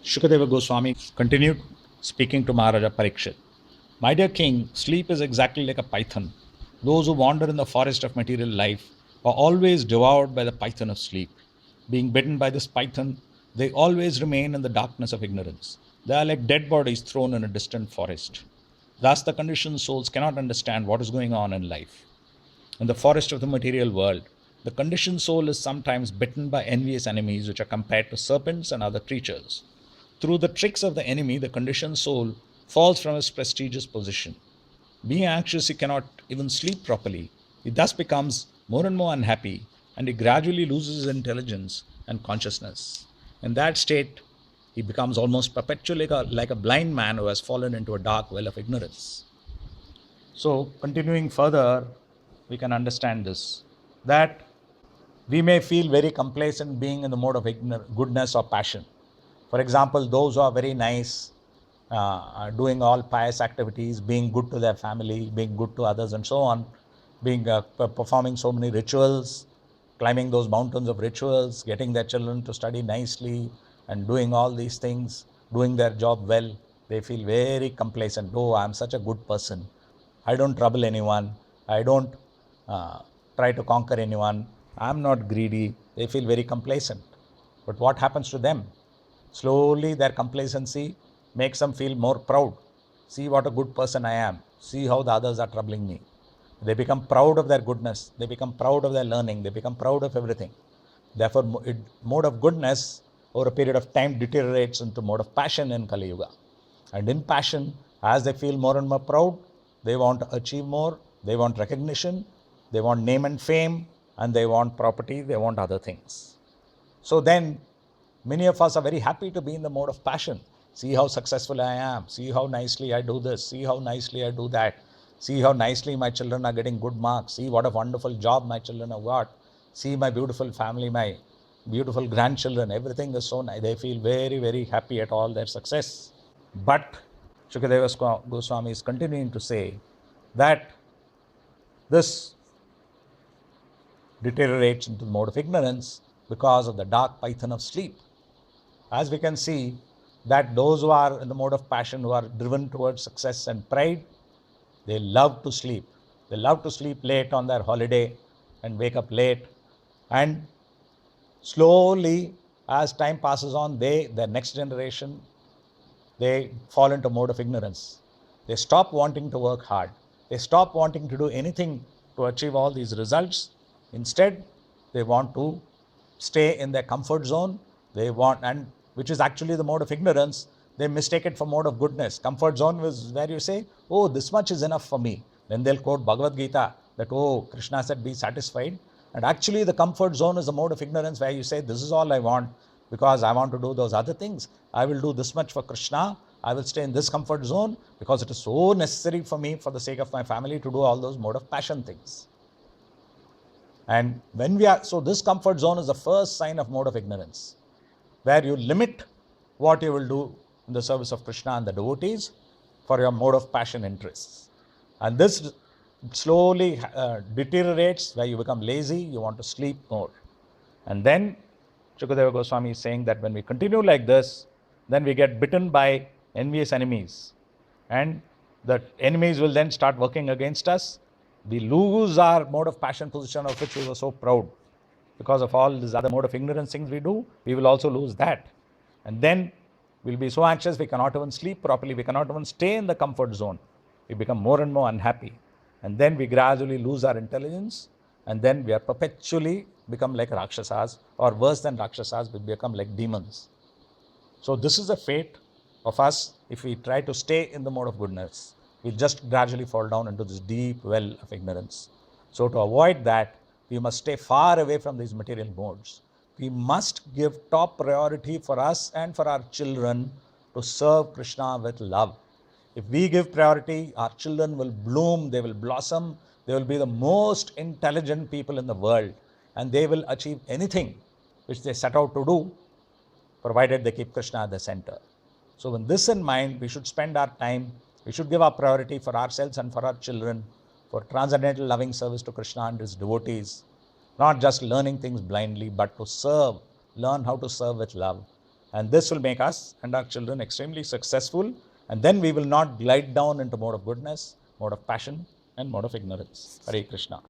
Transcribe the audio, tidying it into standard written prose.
Shukadeva Goswami continued speaking to Maharaja Parikshit. My dear king, sleep is exactly like a python. Those who wander in the forest of material life are always devoured by the python of sleep. Being bitten by this python, they always remain in the darkness of ignorance. They are like dead bodies thrown in a distant forest. Thus, the conditioned souls cannot understand what is going on in life. In the forest of the material world, the conditioned soul is sometimes bitten by envious enemies, which are compared to serpents and other creatures. Through the tricks of the enemy, the conditioned soul falls from his prestigious position. Being anxious, he cannot even sleep properly. He thus becomes more and more unhappy, and he gradually loses his intelligence and consciousness. In that state, he becomes almost perpetually like a blind man who has fallen into a dark well of ignorance. So, continuing further, we can understand this that we may feel very complacent being in the mode of goodness or passion. For example, those who are very nice, doing all pious activities, being good to their family, being good to others, and so on, being performing so many rituals, climbing those mountains of rituals, getting their children to study nicely, and doing all these things, doing their job well. They feel very complacent. Oh, I'm such a good person. I don't trouble anyone. I don't uh, try to conquer anyone. I'm not greedy. They feel very complacent. But what happens to them? Slowly, their complacency makes them feel more proud. See what a good person I am. See how the others are troubling me. They become proud of their goodness. They become proud of their learning. They become proud of everything. Therefore, mode of goodness over a period of time deteriorates into mode of passion in Kali Yuga. And in passion, as they feel more and more proud, they want to achieve more, they want recognition, they want name and fame, and they want property, they want other things. So then, many of us are very happy to be in the mode of passion. See how successful I am. See how nicely I do this. See how nicely I do that. See how nicely my children are getting good marks. See what a wonderful job my children have got. See my beautiful family, my beautiful grandchildren. Everything is so nice. They feel very, very happy at all their success. But Shukadeva Goswami is continuing to say that this deteriorates into the mode of ignorance because of the dark python of sleep. As we can see, that those who are in the mode of passion, who are driven towards success and pride, they love to sleep. They love to sleep late on their holiday and wake up late. And slowly, as time passes on, their next generation, they fall into mode of ignorance. They stop wanting to work hard. They stop wanting to do anything to achieve all these results. Instead, they want to stay in their comfort zone. They want, and which is actually the mode of ignorance. They mistake it for mode of goodness. Comfort zone is where you say, oh, this much is enough for me. Then they'll quote Bhagavad Gita that, oh, Krishna said, be satisfied. And actually, the comfort zone is a mode of ignorance where you say, this is all I want because I want to do those other things. I will do this much for Krishna. I will stay in this comfort zone because it is so necessary for me, for the sake of my family, to do all those mode of passion things. And when we are, so this comfort zone is the first sign of mode of ignorance, where you limit what you will do in the service of Krishna and the devotees for your mode of passion interests. And this slowly deteriorates, where you become lazy, you want to sleep more. And then Shukadeva Goswami is saying that when we continue like this, then we get bitten by envious enemies. And the enemies will then start working against us. We lose our mode of passion position of which we were so proud. Because of all these other mode of ignorance things we do, we will also lose that. And then we'll be so anxious we cannot even sleep properly. We cannot even stay in the comfort zone. We become more and more unhappy. And then we gradually lose our intelligence. And then we are perpetually become like Rakshasas, or worse than Rakshasas, we become like demons. So this is the fate of us if we try to stay in the mode of goodness. We'll just gradually fall down into this deep well of ignorance. So to avoid that, we must stay far away from these material modes. We must give top priority for us and for our children to serve Krishna with love. If we give priority, our children will bloom, they will blossom, they will be the most intelligent people in the world, and they will achieve anything which they set out to do, provided they keep Krishna at the center. So with this in mind, we should spend our time, we should give our priority for ourselves and for our children, for transcendental loving service to Krishna and his devotees, not just learning things blindly, but to serve, learn how to serve with love. And this will make us and our children extremely successful. And then we will not glide down into mode of goodness, mode of passion, and mode of ignorance. Hare Krishna.